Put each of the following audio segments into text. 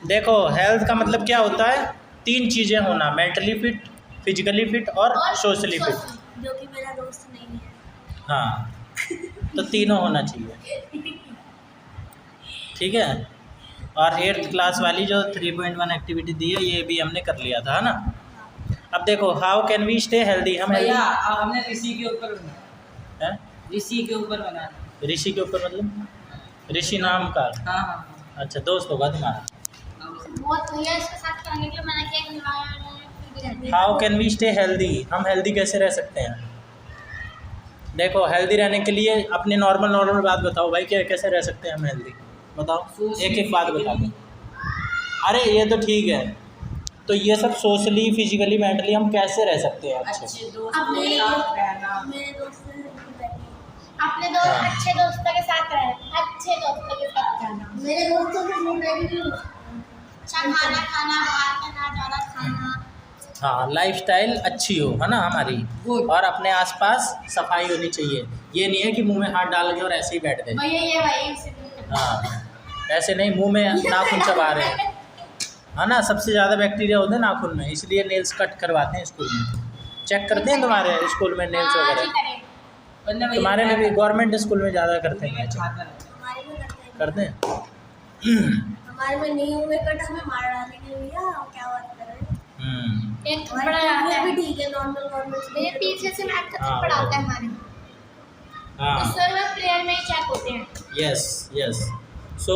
देखो हेल्थ का मतलब क्या होता है, 3 चीज़ें होना, मेंटली फिट, फिजिकली फिट और सोशली फिट। जो कि मेरा दोस्त नहीं है। हाँ, तो तीनों होना चाहिए, ठीक है। और 8th क्लास वाली जो 3.1 एक्टिविटी दी है ये भी हमने कर लिया था, है ना। अब देखो how can we stay healthy, हम हेल्दी हमने ऋषि के ऊपर बनाया है। ऋषि के ऊपर बनाया। ऋषि के ऊपर मतलब ऋषि नाम का? हाँ। अच्छा, दोस्त होगा तुम्हारा। बहुत भैया इसके साथ करने के लिए मैंने केक खिलाया। How can we stay healthy, हम हेल्दी कैसे रह सकते हैं। देखो हेल्दी रहने के लिए अपने नॉर्मल बात बताओ भाई, क्या कैसे रह सकते हैं हम हेल्दी, बताओ एक बात बता दो। अरे ये तो ठीक है, तो ये सब सोशली फिजिकली मेंटली हम कैसे रह सकते हैं अच्छे। अच्छे दोस्तों के साथ रहना। मेरे दोस्त अपने दोस्त अच्छे दोस्तों के साथ रहना, अच्छे दोस्तों के साथ रहना। मेरे दोस्तों के साथ अच्छा खाना खाना, बाहर का ना ज़्यादा खाना। हाँ, लाइफस्टाइल अच्छी हो, है ना हमारी, और अपने आसपास सफाई होनी चाहिए। ये नहीं है कि मुंह में हाथ डाल के और ऐसे ही बैठ गए। भैया ये भाई हाँ, ऐसे नहीं मुंह में नाखून चबा रहे हैं, है ना। सबसे ज़्यादा बैक्टीरिया होते हैं नाखून में, इसलिए नेल्स कट करवाते हैं स्कूल में। चेक करते हैं तुम्हारे स्कूल में नेल्स वगैरह? तुम्हारे में भी गवर्नमेंट स्कूल में ज़्यादा करते हैं, करते हैं। हमारे में नहीं हुए कट, हमें मार डालेंगे भैया, क्या बात कर रहे हैं। एक थप्पड़ भी ठीक है, नॉर्मल गवर्नमेंट मेरे पीछे से मैथ का थप्पड़ आता है हमारे। हाँ, सर में प्रेयर में ही चेक होते हैं। Yes. So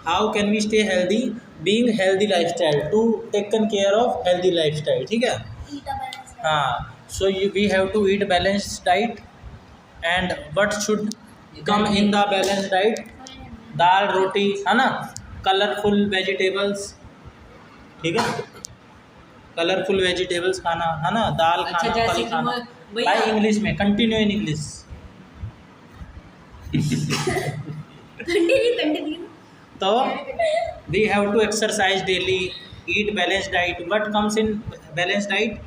how can we stay healthy, being healthy lifestyle, to taken care of healthy lifestyle, ठीक है। हाँ, so we have to eat balance diet, and what should come in the balance diet, dal roti, है ना, colourful vegetables, ठीक है, colourful vegetables खाना, है ना, दाल खाना, फल खाना। भाई इंग्लिश में कंटिन्यू इन इंग्लिश। तो we have to exercise daily, eat balance diet. What comes in balance diet,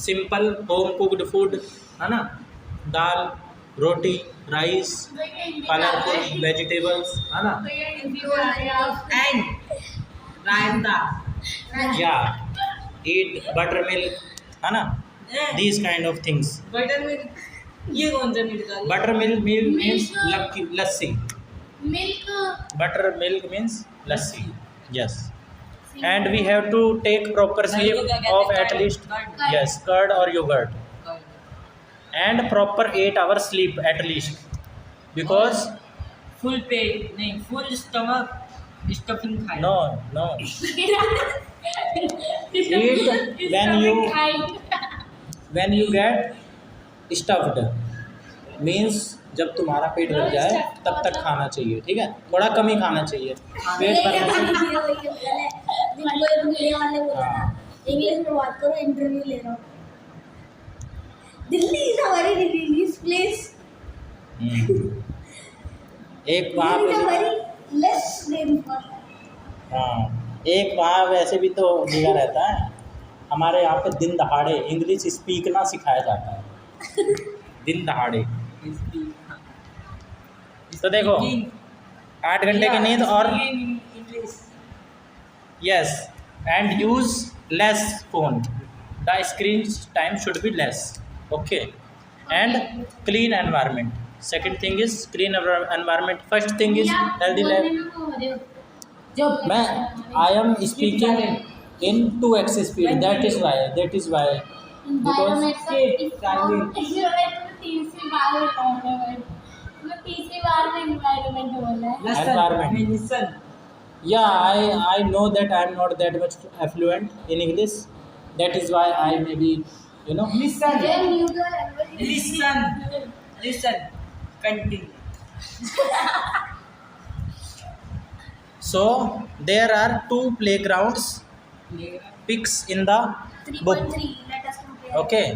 simple home cooked food, है ना, dal roti rice, colourful vegetables, है ना, एंड रायता, या ईट बटर मिल्क, है ना, these kind of things. Butter milk, ये कौन सा मिल्क है? Butter milk means lassi, milk, butter milk means lassi, yes. And we have to take proper sleep of at least, yes, curd और yogurt, and proper 8 hours sleep at least, because full पेट नहीं, full stomach stuffing खाए। no eat when you get stuffed, means जब तुम्हारा पेट भर जाए तब तक खाना चाहिए, ठीक है, थोड़ा कम ही खाना चाहिए पेट भरने इंग्लिश में बात करो, इंटरव्यू ले रहा हूँ। Delhi is a very religious place. एक वहाँ पे less rainfall. हाँ, एक वहाँ वैसे भी तो दिया रहता है, हमारे यहाँ पे दिन दहाड़े इंग्लिश स्पीकना सिखाया जाता है, दिन दहाड़े। तो देखो 8 घंटे की नींद और yes, and use less phone, the screen time should be less, okay, and clean environment. Second thing is clean environment, first thing is healthy life. मैं I am speaking in 2x speed, that is why because environment, yeah, I know that I am not that much affluent in English, that is why I maybe, you know, listen continue. So there are 2 playgrounds pics in the book, 3.3 let us compare. okay,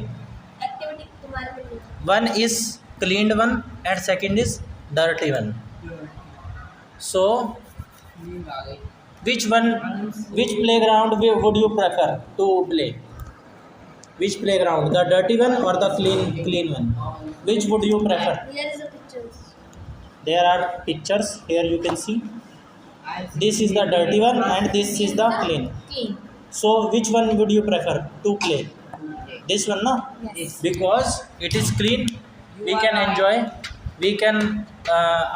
Activity तुम्हारे में one is cleaned one and second is dirty one. So which playground would you prefer to play, which playground, the dirty one or the clean one, which would you prefer? Here is the pictures. There are pictures here, you can see. This is the dirty one and this is the clean. Clean. So which one would you prefer to play? This one, no? Yes. Because it is clean, we can enjoy, we can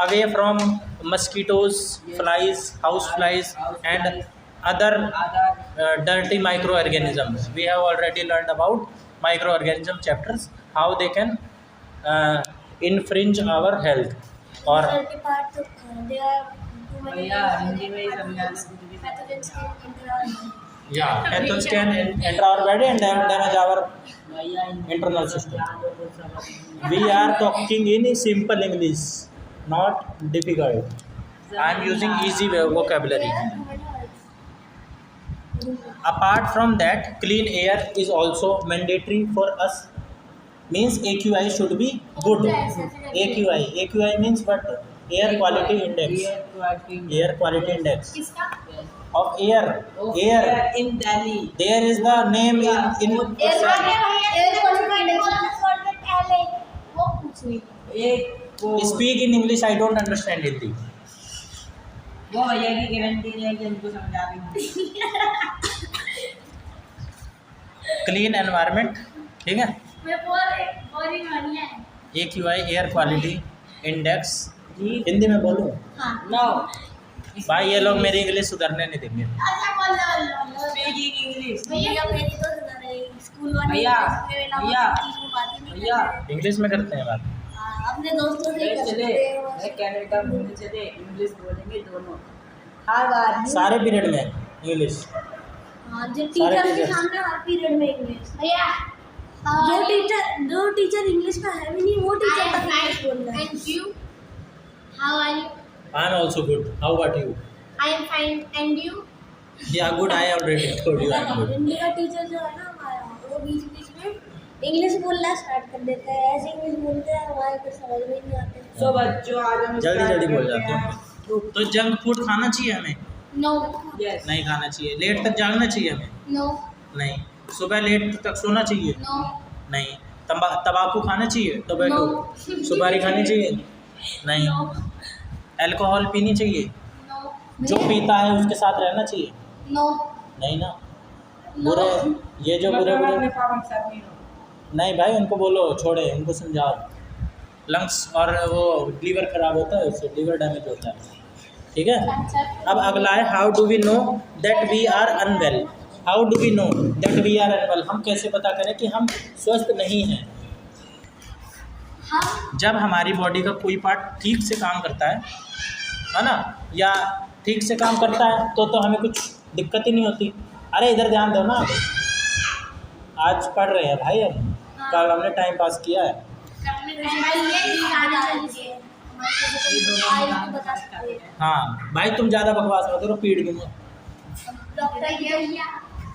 away from mosquitoes, flies, house flies and other dirty microorganisms. We have already learned about microorganism chapters, how they can infringe our health. Or Dirty part, there are too many भैया हिंदी में ही समझाना कुछ भी pathogens can enter our body. yeah, pathogens can enter our body and damage our भैया internal system. We are talking in simple English, not difficult. I am using easy vocabulary. There are too many words. Apart from that, clean air is also mandatory for us. Means AQI should be good. AQI means what? Air quality index. Air quality index किसका? of air. Air. in Delhi. There is the name in Air quality index LA. वो पूछ रही हूँ. एक वो Speak in English. I don't understand Hindi. वो भैया की गारंटी है कि उनको समझा देंगे. Clean environment. ठीक है. मैं बोरिंग वाली है. AQI air quality index. जी हिंदी में बोलूँ. हाँ. नो भाई ये लोग मेरी इंग्लिश सुधारने नहीं देंगे. अच्छा बोलो. Speaking English. भैया मेरी तो सुना रही स्कूल वाली भैया, में भैया, बात ही नहीं भैया. करते. इंग्लिश में करते हैं बात. हाँ, अपने दोस्तों से ही करते चले हैं. कनाडा घूमने चले इंग्लिश बोलेंगे दोनों हर बार. सारे पीरियड में इंग्लिश. हाँ, जो सारे टीचर के teachers. सामने हर पीरियड में इंग्लिश. भैया जो टीचर इंग्लिश का है भी नहीं वो टीचर तक इंग्लिश बोल रहा है. And you? How are you? I am also good. How about you? I am fine. And you? Yeah, good. I already told you I am good. Hindi का टीचर जो है ना हमारा वो बीच बीच में इंग्लिश बोलना स्टार्ट कर देता है. ऐसे इंग्लिश बोलते हैं हमारे को समझ में नहीं आते. सो बच्चों आज हम जल्दी start जल्दी बोल करते जाते हैं. हैं. तो जंक फूड खाना चाहिए हमें? No. Yes. नहीं खाना चाहिए. लेट तक जागना चाहिए हमें? No. नहीं. सुबह लेट तक सोना चाहिए? No. नहीं. तंबाकू खाना चाहिए? टोबैको? No. सुपारी खानी चाहिए? नहीं. No. अल्कोहल पीनी चाहिए? No. जो पीता है उसके साथ रहना चाहिए? No. नहीं ना. No. बुरे ये जो बुरे मतलब बुरे अपने पापा के साथ नहीं रहो. नहीं भाई उनको बोलो छोड़े उनको समझाओ. लंग्स और वो लीवर खराब होता है उससे लीवर डैमेज होता है. ठीक है. अब अगला है how do we know that we are unwell. How do we know that we are unwell. हम कैसे पता करें कि हम स्वस्थ नहीं हैं. हम जब हमारी बॉडी का कोई पार्ट ठीक से काम करता है ना, या ठीक से काम करता है तो हमें कुछ दिक्कत ही नहीं होती. अरे इधर ध्यान दो ना. आज पढ़ रहे हैं भाई हम. कल हमने टाइम पास किया है. बता सकते हैं. हाँ भाई तुम ज़्यादा बकवास मत करो पीड़ दूँगा. डॉक्टर ये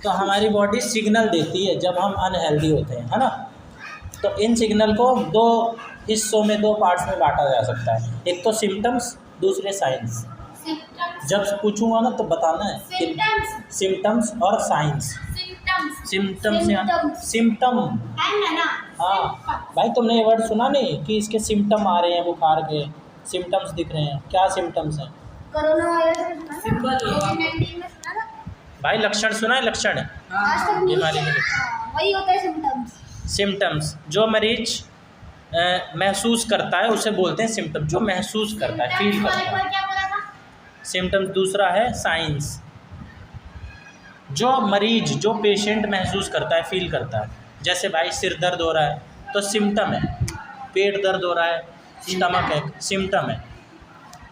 तो हमारी बॉडी सिग्नल देती है जब हम अनहेल्दी होते हैं, है ना. तो इन सिग्नल को दो हिस्सों में, दो पार्ट्स में बांटा जा सकता है. एक तो सिम्टम्स, दूसरे साइंस. जब पूछूंगा ना तो बताना है कि सिम्टम्स और साइंस. सिम्टम्स या सिम्टम. हाँ भाई तुमने ये वर्ड सुना नहीं कि इसके सिम्टम आ रहे हैं बुखार के, सिम्टम्स दिख रहे हैं. क्या सिम्टम्स हैं कोरोना वायरस सिंपल है. कोविड-19 में सुना ना. भाई? लक्षण सुना है? लक्षण आज तक नहीं बीमारी के सुना. वही होता है सिम्टम्स. सिम्टम्स जो मरीज महसूस करता है उसे बोलते हैं सिम्टम. जो महसूस करता है, फील करता है. क्या बोला था? सिम्टम्स. दूसरा है साइंस. जो मरीज, जो पेशेंट महसूस करता है, फील करता है. जैसे भाई सिर दर्द हो रहा है तो सिम्टम है. पेट दर्द हो रहा है, स्टमक एक सिम्टम है.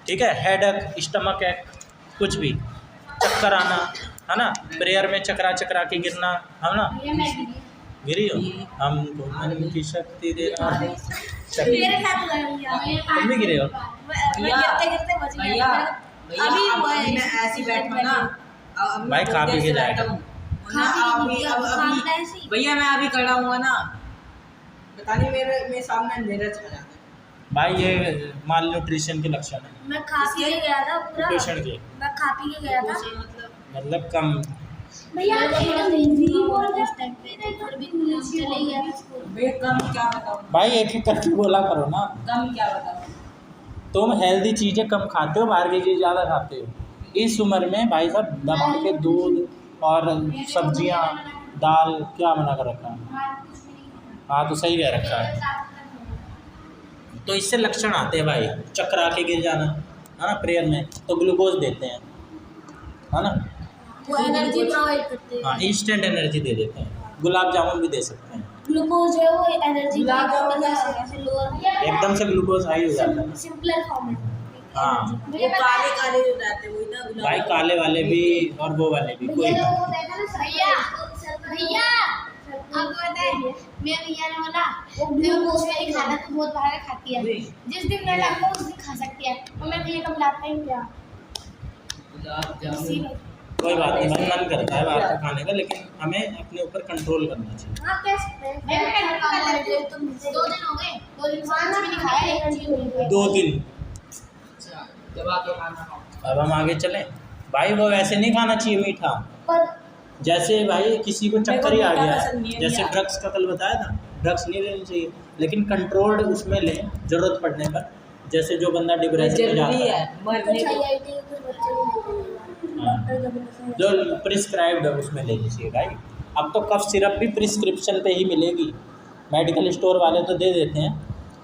ठीक है. हेडेक, स्टमक एक, कुछ भी. चक्कर आना, है ना. प्रेयर में चकरा चकरा के गिरना, है ना. ये मैं गिरी. गिरी हो? हमको मन की शक्ति देना. मेरे साथ गई. तुम भी गिरे हो? मैं गिरते बच गई. भैया भैया अभी अब हुआ है. मैं ऐसे ही बैठा ना. अब भाई खा पी के जाएगा. ना अभी भैया मैं अभी खड़ा हुआ ना, पता नहीं मेरे सामने अंधेरा छा जाता है. भाई ये माल न्यूट्रिशन के लक्षण है. मैं खा पी के गया था पूरा. पेशेंट के मैं खा पी के गया था. मतलब कम. भैया हिंदी बोल रहे थे और भी चले गया था स्कूल. भैया कम क्या बताऊँ. भाई एक एक करके बोला करो ना. कम क्या बताऊँ. तुम हेल्दी चीज़ें कम खाते हो, बाहर की चीज़ ज़्यादा खाते हो. इस उम्र में भाई साहब दबा के दूध और सब्जियां दाल क्या मना कर रखा है? हाँ तो सही कह रखा है। तो इससे लक्षण आते हैं भाई, चक्कर आके गिर जाना है ना प्रेयर में, तो ग्लूकोज देते हैं है ना, वो एनर्जी प्रोवाइड करते हैं। हाँ इंस्टेंट एनर्जी दे देते हैं। गुलाब जामुन भी दे सकते हैं, ग्लूकोज जो है वो एनर्जी गुलाब जामुन ऐसे लोअर एकदम से ग्लूकोज हाई हो जाता है। सिंपलर फॉर्म है। हाँ वो काले काले जो रहते हैं वही ना गुलाब भाई, काले वाले भी और वो वाले भी कोई भैया भैया आपको पता है मेरे भैया ने बोला मैं वो नहीं खाना तो बहुत बाहर खाती है, जिस दिन मैं लाऊंगा उस दिन खा सकती है, और मैं भैया कब लाते हैं क्या गुलाब जामुन। कोई बात नहीं भाई, मन करता है बाहर का खाने का, लेकिन हमें अपने ऊपर कंट्रोल करना चाहिए। हाँ कह सकते हैं। मैं कंट्रोल कर लेती हूँ। तुम 2 दिन हो गए, 2 दिन से कुछ भी नहीं खाया, एक चीज हुई है। 2 दिन अच्छा दबा के खाना खाओ। अब हम आगे चलें भाई। वो वैसे नहीं खाना चाहिए मीठा, पर जैसे भाई किसी को चक्कर ही आ गया पसंद नहीं है, है जैसे यार। ड्रग्स का कल बताया था, ड्रग्स नहीं लेनी चाहिए, लेकिन कंट्रोल्ड उसमें लें जरूरत पड़ने पर। जैसे जो बंदा डिप्रेशन में जाता जरूरी है, है मरने कुछ को। आईआईटी के कुछ बच्चे भी लेते हैं। हाँ, डॉक्टर का भी नहीं। जो प्रिस्क्राइब्ड है उसमें लेनी चाहिए भाई। अब तो कफ सिरप भी प्रिस्क्रिप्शन पे ही मिलेगी, मेडिकल स्टोर वाले तो दे देते हैं,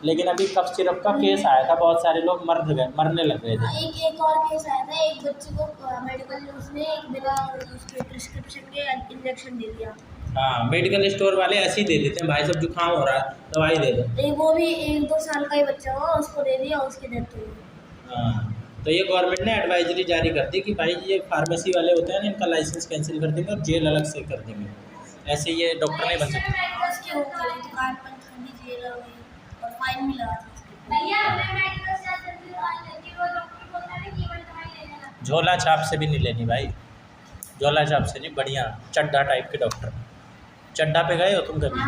लेकिन अभी कफ सिरप का केस आया था, बहुत सारे लोग मरने लग गए थे। एक और केस आया था, एक बच्चे को मेडिकल उसने एक बिना उसके प्रिस्क्रिप्शन के इंजेक्शन दे दिया। हाँ, मेडिकल स्टोर वाले ऐसे ही दे देते हैं भाई, सब जुकाम हो रहा है दवाई दे दो। वो भी 1-2 साल का ही बच्चा हुआ, उसको दे दिया, उसकी डेथ हो गई। हाँ, तो ये गवर्नमेंट ने एडवाइजरी जारी कर दी कि भाई ये फार्मेसी वाले होते हैं ना, इनका लाइसेंस कैंसिल कर देंगे और जेल अलग से कर देंगे। ऐसे ये डॉक्टर नहीं बन सकते। मेडिकल्स के ऊपर दुकान पर ठंडी जेल हो गई और फाइन भी लगा था। भैया मैं मेडिकल से जल्दी लेकिन वो डॉक्टर बोलता है कि ये दवाई ले लेना। झोला छाप से भी नहीं लेनी भाई, झोला छाप से नहीं, बढ़िया चड्ढा टाइप के डॉक्टर। चड्ढा पे गए हो तुम कभी?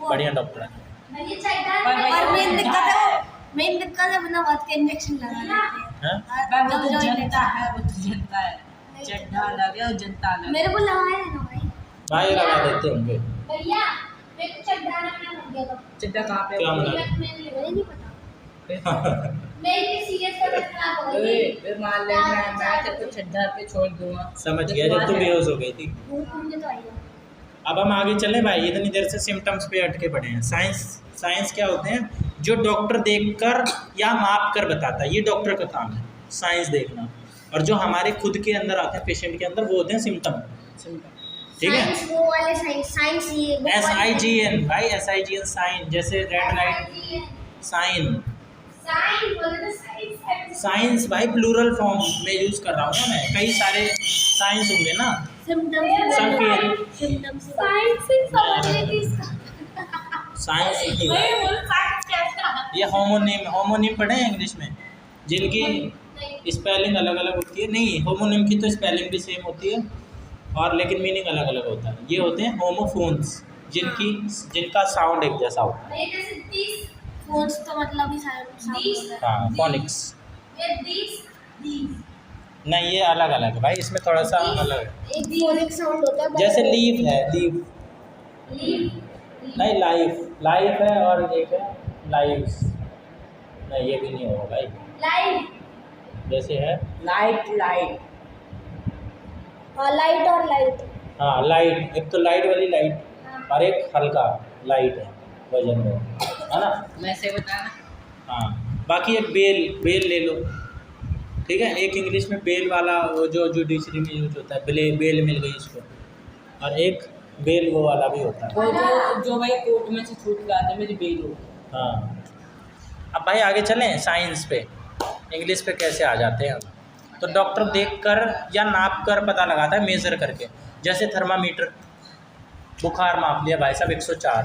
बढ़िया डॉक्टर है। मेन दिक्कत है बिना बात के इंजेक्शन लगा लेते हैं? हैं। वो तो जनता है, वो तो जनता है। चड्ढा लगे और जनता लगे। मेरे को लगाया है ना भाई। भाई लगा देते होंगे। भैया मेरे को चड्ढा लगाना लग गया था। चड्ढा कहाँ पे? क्या मना? मुझे नहीं पता। मैं इतनी सीरियस कर रखना फिर मान ले मैं तेरे को चड्ढा पे छोड़ दूंगा। समझ गया, जब तुम बेहोश हो गई थी। मुझे तो आई है। अब हम आगे चलें भाई, इतनी देर से सिम्टम्स पे अटके पड़े हैं। साइंस क्या होते हैं? जो डॉक्टर देखकर या माप कर बताता है, ये डॉक्टर का काम है साइंस देखना। और जो हमारे खुद के अंदर आते हैं पेशेंट के अंदर, वो होते हैं सिम्टम। ठीक है, साइंस वो वाले साइंस ये SIGN भाई, SIGN साइन, जैसे रेड लाइट साइन। साइंस भाई प्लूरल फॉर्म में यूज कर रहा हूँ ना मैं, कई सारे साइंस होंगे ना। साइंस ये होमोनिम पढ़े हैं इंग्लिश में, जिनकी स्पेलिंग अलग अलग होती है। नहीं, होमोनिम की तो स्पेलिंग भी सेम होती है और लेकिन मीनिंग अलग अलग होता है। ये होते हैं होमोफोन्स, जिनका साउंड एक जैसा होता है। तो मतलब हाँ, फोनिक्स। नहीं, ये अलग अलग है भाई, इसमें थोड़ा सा अलग है। एक फोनिक साउंड होता है जैसे लीफ है, लीफ नहीं, लाइफ है, और एक है लाइव्स। नहीं, ये भी नहीं होगा भाई। जैसे है लाइट लाइट और लाइट। हाँ, लाइट, एक तो लाइट वाली लाइट और एक हल्का लाइट है वजन में, है ना। मैं से बताना। हाँ, बाकी एक बेल ले लो, ठीक है। एक इंग्लिश में बेल वाला, वो जो जुडिशरी में यूज होता है, बेल मिल गई इसको। और एक बेल वो वाला भी होता है, वो जो भाई कोर्ट में से छूट के आते मेरी बेल हो। हाँ। अब भाई आगे चलें साइंस पे, इंग्लिश पे कैसे आ जाते हैं हम। तो डॉक्टर देखकर या नाप कर पता लगाता है, मेज़र करके। जैसे थर्मामीटर, बुखार माप लिया भाई साहब 104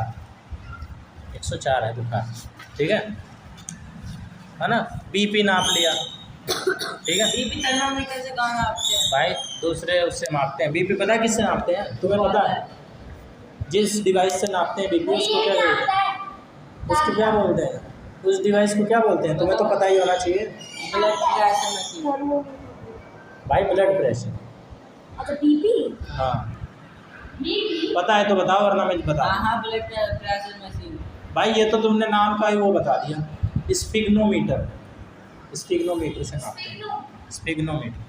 है बुखार, ठीक है ना। बीपी नाप लिया, ठीक है। बीपी थर्मामीटर से कहाँ नापते हैं भाई दूसरे उससे मापते हैं। बीपी पता है किससे नापते हैं? तुम्हें पता है? जिस डिवाइस से नापते हैं बीपी, उसको क्या बोलते हैं? उसको क्या बोलते हैं? उस डिवाइस को क्या बोलते हैं? तुम्हें तो पता ही होना चाहिए ब्लड प्रेशर मशीन। भाई, ब्लड प्रेशर। अच्छा बीपी। हाँ, पता है तो बताओ, वरना मैं बता। हाँ, ब्लड प्रेशर मशीन। भाई ये तो तुमने नाम का ही वो बता दिया। स्पिग्नोमीटर से नापते हैं, स्पिग्नोमीटर।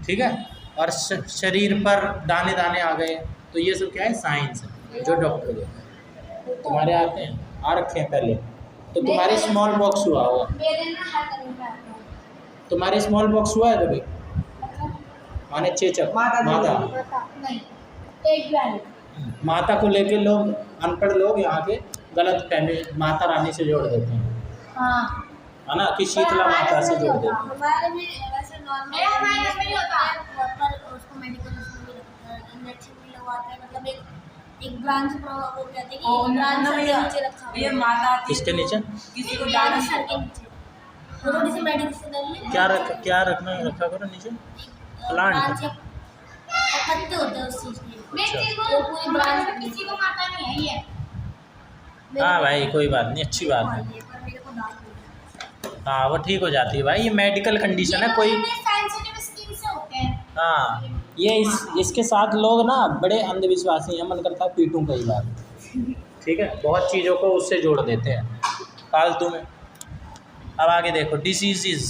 ठीक है। और शरीर पर दाने दाने आ गए, तो ये सब क्या है, साइंस है जो डॉक्टर देते हैं। तुम्हारे आते हैं, आ रखे हैं पहले, तो तुम्हारे स्मॉल बॉक्स हुआ होगा। मेरे ना हर कहीं पे आता है। तुम्हारे स्मॉल बॉक्स हुआ है कभी? माने चेचक, माता नहीं, एक बार माता को लेके लोग, अनपढ़ लोग यहाँ के गलत फहमी माता रानी से जोड़ देते हैं, हाँ है ना, कि शीतला माता से जोड़ देते हैं। हमारे में वैसे नॉर्मल हमारे में नहीं होता, पर उसको मेडिकल इंजेक्शन भी लगवाते हैं, मतलब एक ब्रांच वो कहते हैं कि ब्रांच के नीचे रखा हुआ ये है। माता किसके नीचे? किसी को ब्रांच डांस सर के नीचे वो थोड़ी सी मेडिसिन क्या रखा करो नीचे? प्लांट। पत्ते होते हैं उस चीज के, अच्छा। वो पूरी ब्रांच में किसी को माता नहीं है ये। हाँ भाई कोई बात नहीं, अच्छी बात है। पर मेरे को डांट हो गया। हाँ वो ठीक हो जाती है भाई, ये मेडिकल कंडीशन है कोई। सेंसिटिव स्किन से होते हैं। हाँ ये इसके साथ लोग ना बड़े अंधविश्वासी हैं, मन करता है पीटूं कई बार, ठीक है, बहुत चीज़ों को उससे जोड़ देते हैं फालतू में। अब आगे देखो, diseases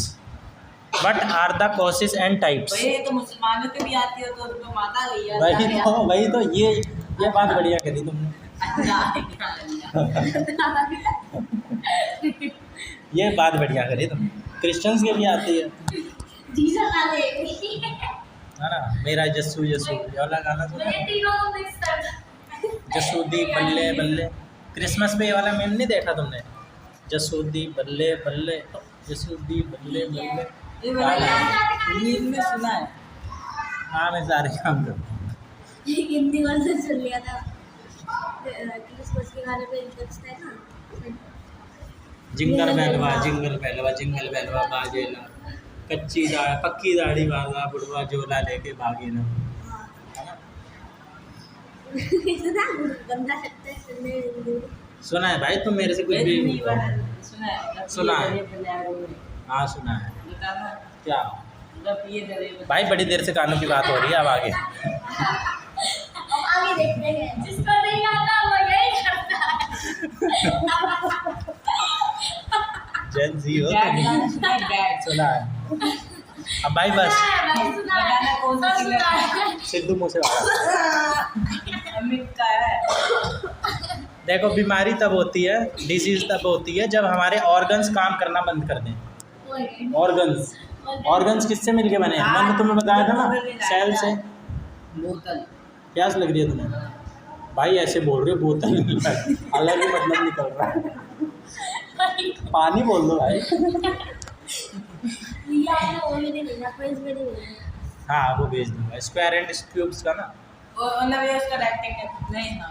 what are the causes and types. भाई ये तो मुसलमानों के भी आती है, तो उनको माता गई है। वही तो ये बात बढ़िया करी तुमने। ये बात बढ़िया करी तुमने, क्रिश्चियंस के भी आती है जीजा वाले है ना। मेरा जस्सू जस्सू ये वाला गाना सुना है? तीनों को मिक्स कर दो। जसूदी बल्ले बल्ले, क्रिसमस पे ये वाला मेम नहीं देखा तुमने? जसूदी बल्ले बल्ले, जसूदी बल्ले बल्ले। ये वाला नींद में सुना है। हाँ मैं सारे काम करता हूँ। हिंदी वर्जन सुन लिया था क्रिसमस के गाने पे इंटरेस्ट है ना। जिंगल बैलवा जिंगल बैलवा जिंगल बैलवा बाजेला, पक्की दाढ़ी वाला बुढ़वा झोला लेके भागे ना। इतना गंदा लगता है सुनने में। सुना है भाई तुम मेरे से कुछ भी सुना है? हाँ सुना है। क्या भाई, बड़ी देर से कानों की बात हो रही है, अब आगे आगे देखते हैं, जिसको नहीं आता वो यही करता है। जेन जी हो तो सुना है। अब भाई बस बताना कौन सा सिंगर है? सिद्धू मूसेवाला। अमित का है। देखो बीमारी तब होती है, डिजीज तब होती है जब हमारे ऑर्गन्स काम करना बंद कर दें। ऑर्गन्स किससे मिलके बने हैं? मैंने तुम्हें बताया था ना, सेल से। बोतल प्यास लग रही है तुम्हें भाई, ऐसे बोल रहे हो बोतल, अलग ही मतलब निकल रहा है। पानी बोल दो भाई। हाँ वो भेज दूंगा, स्क्वायर एंड क्यूब्स का ना। और नवे उसका रेक्टेंगल नहीं था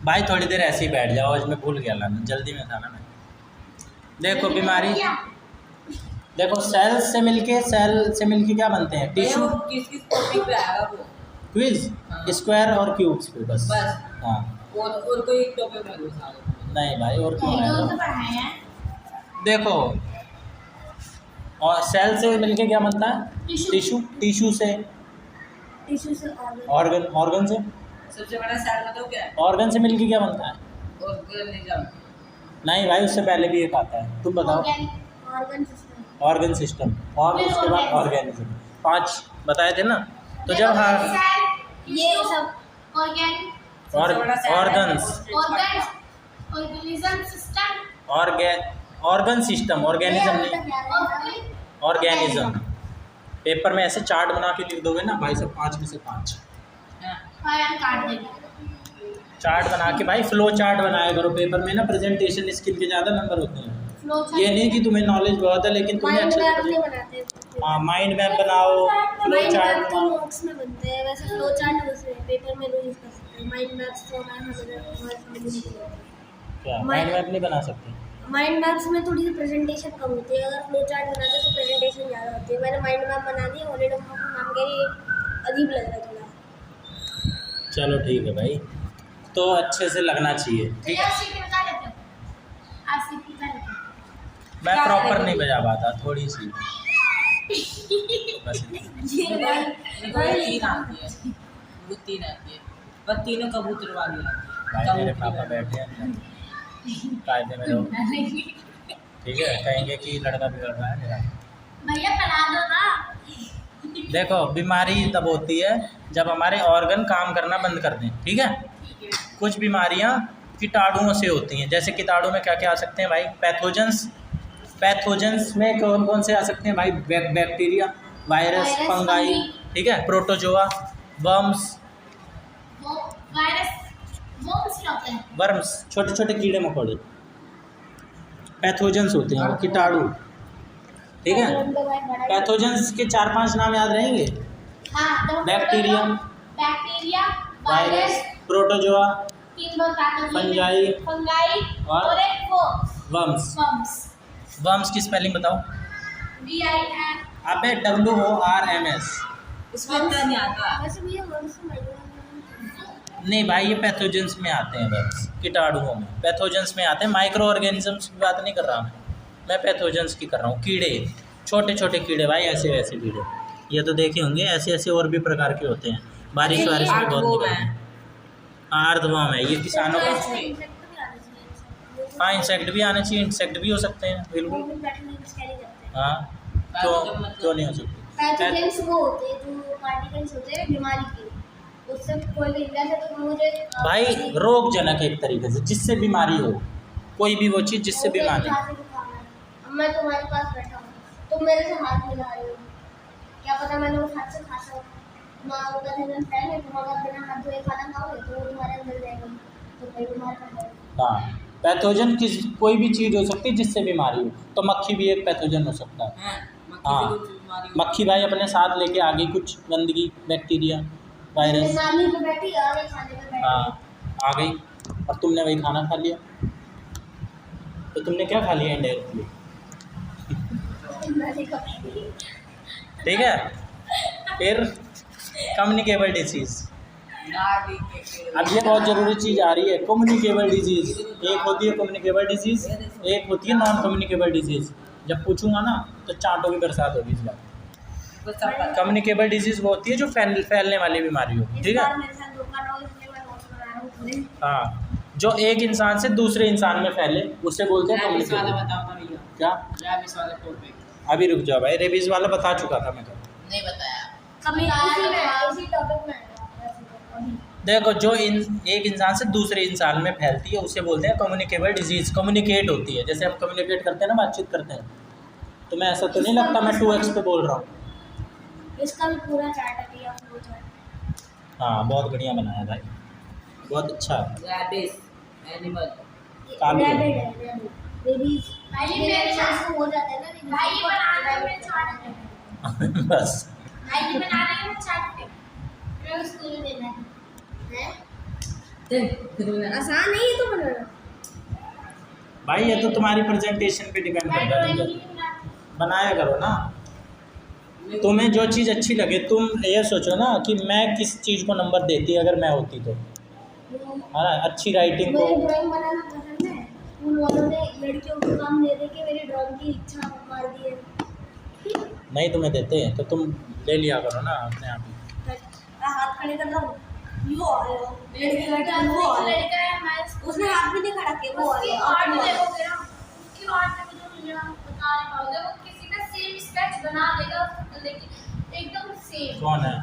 भाई थोड़ी देर ऐसे ही बैठ जाओ, आज मैं भूल गया लाना, जल्दी में था ना मैं। देखो बीमारी, देखो सेल से मिलके क्या बनते हैं? टिश्यू। किस किस टॉपिक पे आएगा वो क्विज स्क्वायर और क्यूब्स पे बस। हाँ और कोई टॉपिक में घुसा नहीं भाई, और क्यों आएगा? देखो और सेल से मिलके क्या बनता है? टिश्यू। टिश्यू से ऑर्गन से, सबसे बड़ा सेल बताओ क्या है? ऑर्गन से मिलके क्या बनता है? ऑर्गेनिज्म। नहीं भाई, उससे पहले भी एक आता है, तुम बताओ। ऑर्गन सिस्टम और उसके बाद ऑर्गेनिज्म, 5 बताए थे ना। तो जब ये सब ऑर्गन सिस्टम, ऑर्गेनिज्म नहीं, ऑर्गेनिज्म। पेपर में ऐसे चार्ट बना के लिख दोगे ना भाई सब, 5 में से 5 चार्ट बना के भाई, फ्लो चार्ट बनाया करो पेपर में ना। प्रेजेंटेशन स्किल के ज़्यादा नंबर होते हैं। ये नहीं कि तुम्हें नॉलेज बहुत है लेकिन तुम्हें अच्छे, हाँ माइंड मैप बनाओ, फ्लो चार्ट बनाओ। नोट्स में बनते हैं वैसे, फ्लो चार्ट दूसरे पेपर में यूज कर सकते हैं। माइंड मैप्स तो क्या माइंड मैप नहीं बना सकते? माइंड मैप्स में थोड़ी सी प्रेजेंटेशन कम होती है, अगर फ्लो चार्ट बनाते तो प्रेजेंटेशन ज़्यादा होती है। मैंने माइंड मैप बना दिया ऑलरेडी, नाम कह रही अजीब लग रहा है थोड़ा। चलो ठीक है भाई, तो अच्छे से लगना चाहिए, ठीक है। मैं प्रॉपर नहीं बजा पाता, थोड़ी सी बस। तीन आती है, वो 3 आती है, पर तीनों कबूतर वाली भाई मेरे पापा बैठे हैं कायदे में रहो, ठीक है। कहेंगे कि लड़का बिगड़ रहा है मेरा। भैया पढ़ा दो ना। देखो बीमारी तब होती है जब हमारे ऑर्गन काम करना बंद कर दें, ठीक है। ठीक है। कुछ बीमारियां कीटाणुओं से होती हैं, जैसे कीटाणु में क्या क्या आ सकते हैं भाई? पैथोजेंस में कौन कौन से आ सकते हैं भाई? बैक्टीरिया, वायरस, फंगाई, ठीक है, प्रोटोजोआ, वर्म्स, वर्म्स छोटे छोटे कीड़े मकोड़े, पैथोजेंस होते हैं वो कीटाणु, ठीक है। पैथोजेंस के 4-5 नाम याद रहेंगे? बैक्टीरिया, वायरस, प्रोटोजोआ, फंगाई और वर्म्स। वर्म्स की स्पेलिंग बताओ। अबे WORMS। इसमें इतना नहीं आता। नहीं भाई, ये पैथोजेंस में आते हैं वर्म्स, कीटाणुओं में पैथोजेंस में आते हैं। माइक्रो ऑर्गेनिजम्स की बात नहीं कर रहा मैं पैथोजेंस की कर रहा हूँ। कीड़े, छोटे छोटे कीड़े भाई, ऐसे वैसे कीड़े, ये तो देखे होंगे। ऐसे ऐसे और भी प्रकार के होते हैं, बारिश वारिश में बहुत निकलते हैं। अर्थवर्म है ये किसानों का। हाँ, इंसेक्ट भी आने चाहिए, इंसेक्ट भी हो सकते हैं बिल्कुल। हाँ, क्यों नहीं हो सकते? पैथोजेंस वो होते हैं जो पार्टिकल्स होते हैं बीमारी के, उससे कोई भी इलाज है तो मुझे भाई रोगजनक एक तरीके से, जिससे बीमारी हो, कोई भी वो चीज़ जिससे बीमारी। अब मैं तुम्हारे पास बैठा हूँ, तुम मेरे से हाथ मिला रहे हो, क्या पता मैंने उस हाथ से खासा हो। तुम अगर बिना हाथ धोए खाना खाओगे तो वो तुम्हारे अंदर जाएगा, तो कोई बीमार पड़ जाएगा। हाँ, पैथोजन कोई भी चीज़ हो सकती है जिससे बीमारी हो, तो मक्खी भी एक पैथोजन हो सकता है। हाँ, मक्खी भाई अपने साथ लेके आ गई कुछ गंदगी, बैक्टीरिया, वायरस। नानी पे बैठी आ गई, खाने पे बैठी। हाँ, आ गई और तुमने वही खाना खा लिया, तो तुमने क्या खा लिया इनडायरेक्टली, ठीक है। फिर कम्युनिकेबल डिजीज़, अब ये बहुत ज़रूरी चीज़ आ रही है, कम्युनिकेबल डिजीज़। एक होती है कम्युनिकेबल डिजीज़, एक होती है नॉन कम्युनिकेबल डिजीज़। जब पूछूंगा ना तो चांटों की बरसात होगी इस बार। कम्युनिकेबल डिजीज़ वो होती है जो फैलने वाली बीमारी हो, ठीक है। हाँ, जो एक इंसान से दूसरे इंसान में फैले उसे बोलते हैं कम्युनिकेबल। क्या? अभी रुक जाओ भाई, रेबीज वाला बता चुका था मैं, नहीं बताया। इसी टॉपिक में देखो, जो एक इंसान से दूसरे इंसान में फैलती है उसे बोलते हैं कम्युनिकेबल डिजीज़। कम्युनिकेट होती है, जैसे हम कम्युनिकेट करते हैं ना, बातचीत करते हैं। तो मैं ऐसा तो नहीं लगता मैं 2x पे बोल रहा हूँ। इसका भी पूरा चार्ट है भैया, पूरा चार्ट। हाँ, बहुत बढ़िया बनाया भाई, बहुत अच्छा। रैबिस एनिमल, कालू है। रेबीज मेरे साथ हो जाता है ना, भाई बनाने में चार्ट है। बस भाई बनाने में चार्ट पे मैं स्कूल में देना है। आसान नहीं है तो बनाना भाई, ये तो तुम्हारी प्रेजेंटेशन पे डिपेंड करता है, बनाया करो ना। तुम्हें जो चीज़ अच्छी लगे, तुम ये सोचो ना कि मैं किस चीज़ को नंबर देती अगर मैं होती तो, है ना। अच्छी राइटिंग को, मुझे ड्राइंग बनाना पसंद है। स्कूल वालों ने लड़कियों को काम दे दे के मेरी ड्राइंग की इच्छा मार दी है। नहीं तुम्हें देते हैं तो तुम ले लिया करो ना अपने आप ही। हाथ खड़े कर रहा हूँ, वो आ रहा है, लड़का है, मैं उसने हाथ भी नहीं खड़ा किया, वो आ रहा है। आर्ट देखोगे ना, उसकी आर्ट में जो मुझे बता नहीं पाओगे, वो किसी का सेम स्केच बना देगा, लेकिन एकदम सेम। कौन है?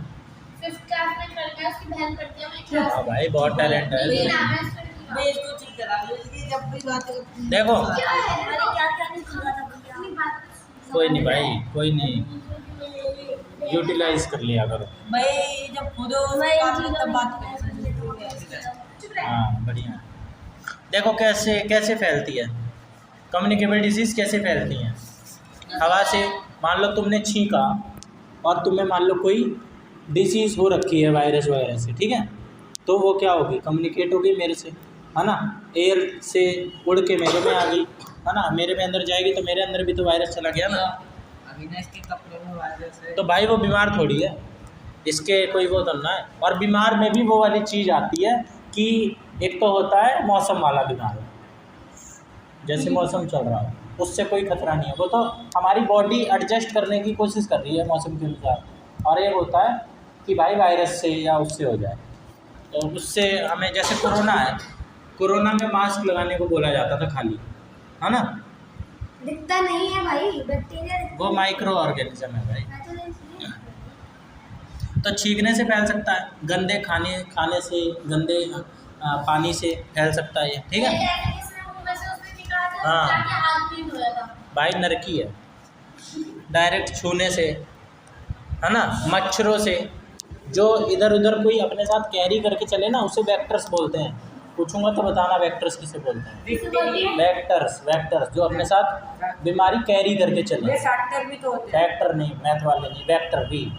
5th क्लास में लड़का है, उसकी बहन पढ़ती है, मैं क्लास हाँ भाई, बहुत टैलेंट है। मेरा नाम है उसका। मैं इसको ठीक करा लूँ, इसकी जब भी बात देखो, क्या है, मैंने क्या नहीं खा था भैया, अपनी बात कोई नहीं भाई, कोई नहीं, यूटिलाइज कर लिया करो। भाई जब खुद तब बात करें। हाँ, बढ़िया। देखो कैसे कैसे फैलती है कम्युनिकेबल डिजीज़, कैसे फैलती हैं? हवा से। मान लो तुमने छींका और तुम्हें मान लो कोई डिजीज़ हो रखी है वायरस वगैरह से, ठीक है, तो वो क्या होगी? कम्युनिकेट होगी मेरे से, है ना। एयर से उड़ के मेरे में आ गई, है ना, मेरे में अंदर जाएगी तो मेरे अंदर भी तो वायरस चला गया ना। अभी ना इसके कपड़े में वायरस है, तो भाई वो बीमार थोड़ी है, इसके कोई वो तो ना है। और बीमार में भी वो वाली चीज़ आती है कि एक तो होता है मौसम वाला बीमार, जैसे मौसम चल रहा है उससे कोई खतरा नहीं है, वो तो हमारी बॉडी एडजस्ट करने की कोशिश कर रही है मौसम के अनुसार। और एक होता है कि भाई वायरस से या उससे हो जाए, तो उससे हमें, जैसे कोरोना है, कोरोना में मास्क लगाने को बोला जाता था खाली, है ना। दिखता नहीं है भाई, बैक्टीरिया वो माइक्रो ऑर्गेनिज्म है भाई। तो छींकने से फैल सकता है, गंदे खाने से, गंदे पानी से फैल सकता है ये, ठीक है। हाँ भाई नरकी है, डायरेक्ट छूने से, है ना। मच्छरों से, जो इधर उधर कोई अपने साथ कैरी करके चले ना, उसे वेक्टर्स बोलते हैं। पूछूंगा तो बताना वेक्टर्स किसे बोलते हैं। वेक्टर्स जो अपने साथ बीमारी कैरी करके चले। फैक्टर भी तो होते हैं। फैक्टर नहीं, मैथ वाले नहीं, वेक्टर भी,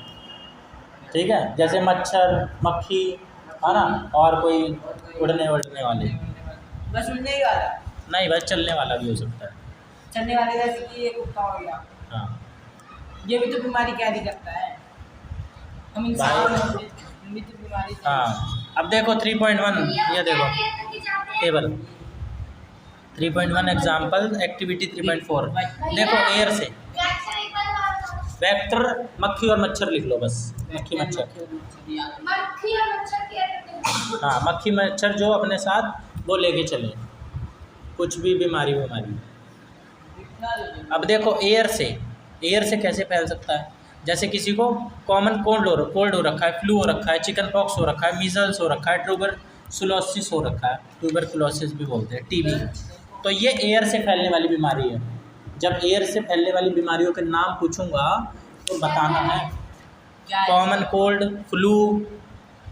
ठीक है। जैसे मच्छर, मक्खी, है ना, और कोई उड़ने वाले। बस उड़ने ही वाला नहीं, बस चलने वाला भी हो सकता है। चलने वाले, जैसे कि ये कुत्ता हो गया, हाँ ये भी तो बीमारी कैरी करता है। हम इंसान भी तो बीमारी से। हाँ। अब देखो 3.1, ये देखो टेबल 3.1 एग्जाम्पल एक्टिविटी 3.4। देखो एयर से वेक्टर मक्खी और मच्छर लिख लो बस। मक्खी मच्छर, हाँ मक्खी मच्छर जो अपने साथ वो लेके चले कुछ भी बीमारी। अब देखो एयर से कैसे फैल सकता है। जैसे किसी को कॉमन कोल्ड हो रखा है, फ्लू हो रखा है, चिकन पॉक्स हो रखा है, मीजल्स हो रखा है, ट्यूबरकुलोसिस हो रखा है, ट्यूबरकुलोसिस भी बोलते हैं, टीबी। तो ये एयर से फैलने वाली बीमारी है। जब एयर से फैलने वाली बीमारियों के नाम पूछूंगा तो बताना है कॉमन कोल्ड, फ्लू,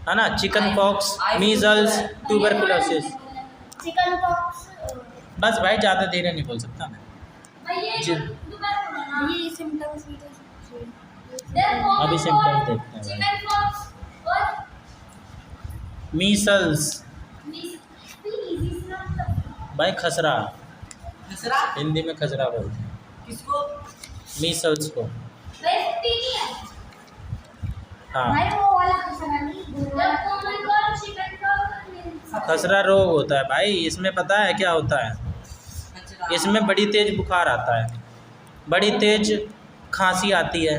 है ना, chicken pox, measles, tuberculosis. Chicken pox बस भाई, ज़्यादा देर नहीं बोल सकता मैं। ये सिम्टम्स अभी सिम्टम्स देखते हैं भाई। मीसल्स भाई, खसरा, हिंदी में खसरा बोलते हैं। किसको? मीसल्स को। हाँ, वो वाला खसरा नहीं, खसरा रोग होता है भाई। इसमें पता है क्या होता है? इसमें बड़ी तेज बुखार आता है, बड़ी तेज खांसी आती है,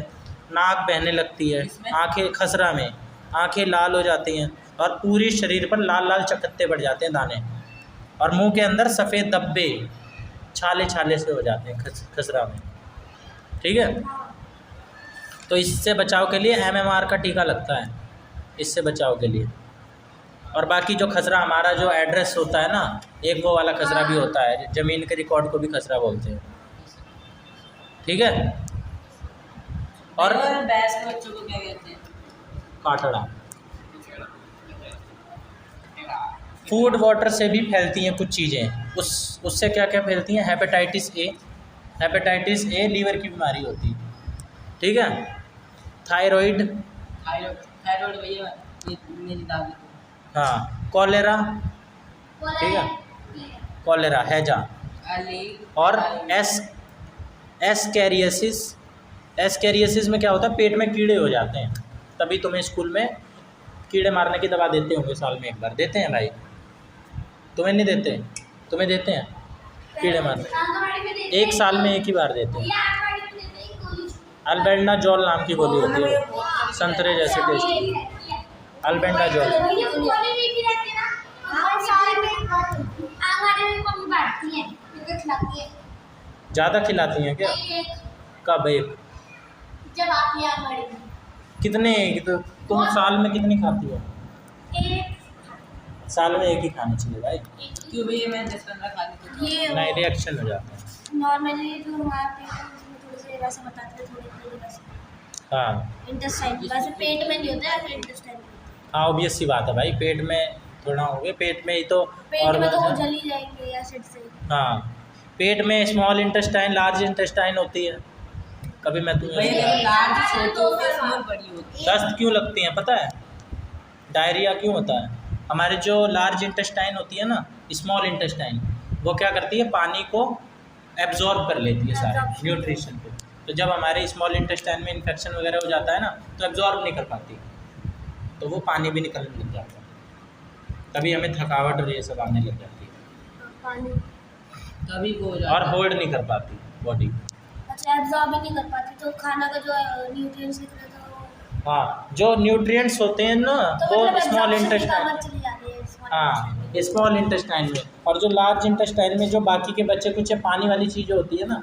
नाक बहने लगती है, आंखें, खसरा में आंखें लाल हो जाती हैं और पूरी शरीर पर लाल लाल चकत्ते पड़ जाते हैं, दाने, और मुंह के अंदर सफ़ेद धब्बे छाले से हो जाते हैं खसरा में, ठीक है। तो इससे बचाव के लिए MMR का टीका लगता है, इससे बचाव के लिए। और बाकी जो खसरा हमारा जो एड्रेस होता है ना, एक वो वाला खसरा भी होता है, ज़मीन के रिकॉर्ड को भी खसरा बोलते हैं, ठीक है। और भैंस के बच्चों को क्या कहते हैं? काटड़ा। फूड वाटर से भी फैलती हैं कुछ चीज़ें। उससे क्या क्या फैलती हैं? हेपेटाइटिस ए लीवर की बीमारी होती है, ठीक है। थायराइड भैया मेरी दादी को। हाँ, कॉलेरा, ठीक है, कॉलेरा, हैजा। और एस्कैरियोसिस में क्या होता है? पेट में कीड़े हो जाते हैं। तभी तुम्हें स्कूल में कीड़े मारने की दवा देते होंगे, साल में एक बार देते हैं भाई। तुम्हें नहीं देते? तुम्हें देते हैं कीड़े मारने, एक साल में एक ही बार देते हैं। अल्बेंडाजोल नाम की गोली होती है, संतरे जैसे टेस्ट। अल्बेंडाजोल। ज़्यादा खिलाती हैं क्या? कब? एक? जब आती है आंगनबाड़ी में। कितने? तो तुम साल में कितनी खाती हो? साल में एक ही खानी चाहिए भाई। क्यों भैया? मैं 10-15 खा लेती हूँ। नहीं, रिएक्शन हो जाता है। नॉर्मली जो हमारा पेट है उसमें थोड़े से वैसे बताते हैं, थोड़े वैसे हाँ इंटेस्टाइन, वैसे पेट में नहीं होता है, इंटेस्टाइन में। हाँ, ऑब्वियस सी बात है भाई, पेट में थोड़ा हो गया, पेट में ही तो पेट में तो organs वो हैं। जल ही जाएंगे एसिड से। हाँ, पेट में स्मॉल इंटेस्टाइन, लार्ज इंटेस्टाइन होती है। कभी मैं तुम्हें भैया लार्ज छोटी होती है, स्मॉल बड़ी होती है। दस्त क्यों लगती हैं पता है? डायरिया क्यों होता है? हमारे जो लार्ज इंटेस्टाइन होती है ना, स्मॉल इंटेस्टाइन, वो क्या करती है? पानी को एब्जॉर्ब कर लेती है सारे न्यूट्रिशन को। तो जब हमारे स्मॉल इंटेस्टाइन में इन्फेक्शन वगैरह हो जाता है ना, तो एब्जॉर्ब नहीं कर पाती, तो वो पानी भी निकलने लग जाता है, तभी हमें थकावट और ये सब आने लग जाती है, पानी तभी वो हो जाता और है। होल्ड नहीं कर पाती बॉडी। अच्छा, एब्जॉर्ब ही नहीं कर पाती, तो खाना का जो न्यूट्रिएंट्स निकले तो हाँ, जो न्यूट्रिएंट्स होते हैं ना, वो स्मॉल इंटेस्टाइन, चली जाती है small हाँ स्मॉल इंटेस्टाइन में। और जो लार्ज इंटेस्टाइन में जो बाकी के बच्चे कुछ पानी वाली चीज़ें होती है ना,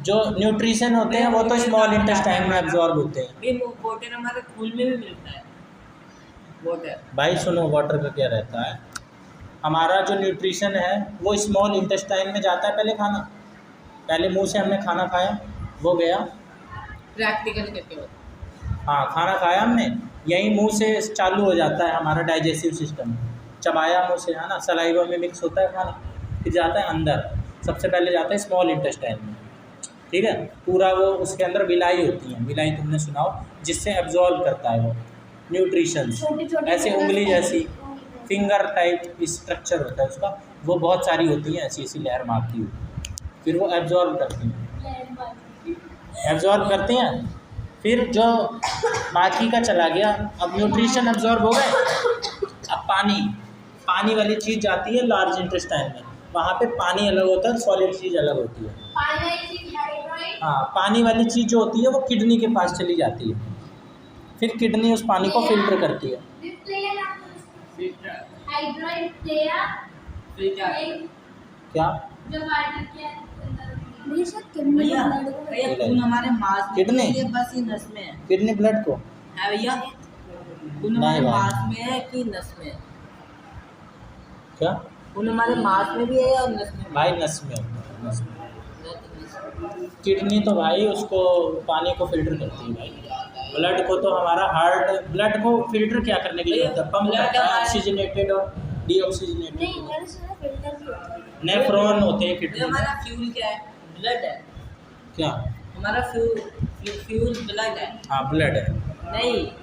जो न्यूट्रिशन होते हैं वो तो स्मॉल इंटेस्टाइन में एब्जॉर्ब होते हैं। भी वाटर हमारे खून में भी मिलता है वाटर। भाई सुनो, वाटर का क्या रहता है, हमारा जो न्यूट्रिशन है वो स्मॉल इंटेस्टाइन में जाता है। पहले खाना, पहले मुंह से हमने खाना खाया, वो गया प्रैक्टिकल करके बताओ। हाँ, खाना खाया हमने, यही मुंह से चालू हो जाता है हमारा डाइजेस्टिव सिस्टम। चबाया मुंह से, है ना, सलाइवा में मिक्स होता है खाना, फिर जाता है अंदर, सबसे पहले जाता है स्मॉल इंटेस्टाइन में, ठीक है। पूरा वो उसके अंदर विलाई होती है, विलाई तुमने सुना हो, जिससे एब्जॉर्ब करता है वो न्यूट्रिशन। ऐसे उंगली जैसी फिंगर टाइप स्ट्रक्चर होता है उसका, वो बहुत सारी होती हैं ऐसी ऐसी लेयर मारती हुई, फिर वो एब्जॉर्ब करती हैं, एब्जॉर्ब करती हैं। फिर जो बाकी का चला गया, अब न्यूट्रिशन एब्जॉर्ब हो गए, अब पानी वाली चीज़ जाती है लार्ज इंटेस्टाइन में, वहाँ पे पानी अलग होता है, सॉलिड चीज़ अलग होती है। हाँ, पानी वाली चीज़ जो होती है वो किडनी के पास चली जाती है, फिर किडनी उस पानी को फिल्टर करती है। क्या भैया खून हमारे मांस में किडनी? है, बस ये नस में है। किडनी ब्लड को है भैया, खून हमारे नहीं भाई। मांस में है कि नस में है? क्या खून हमारे मांस में भी है और नस में भी भाई? नस में होता है, नस में। है। किडनी तो भाई उसको पानी को फिल्टर करती है भाई। ब्लड को तो हमारा हार्ट ब्लड को फिल्टर क्या करने के लिए होता है, पंप करता है, ऑक्सीजनेटेड और डीऑक्सीजनेटेड। नेफ्रॉन होते हैं ये किडनी। हमारा फ्यूल क्या है? ब्लड है। क्या? हमारा फ्यूल ब्लड है। हाँ, ब्लड है। नहीं,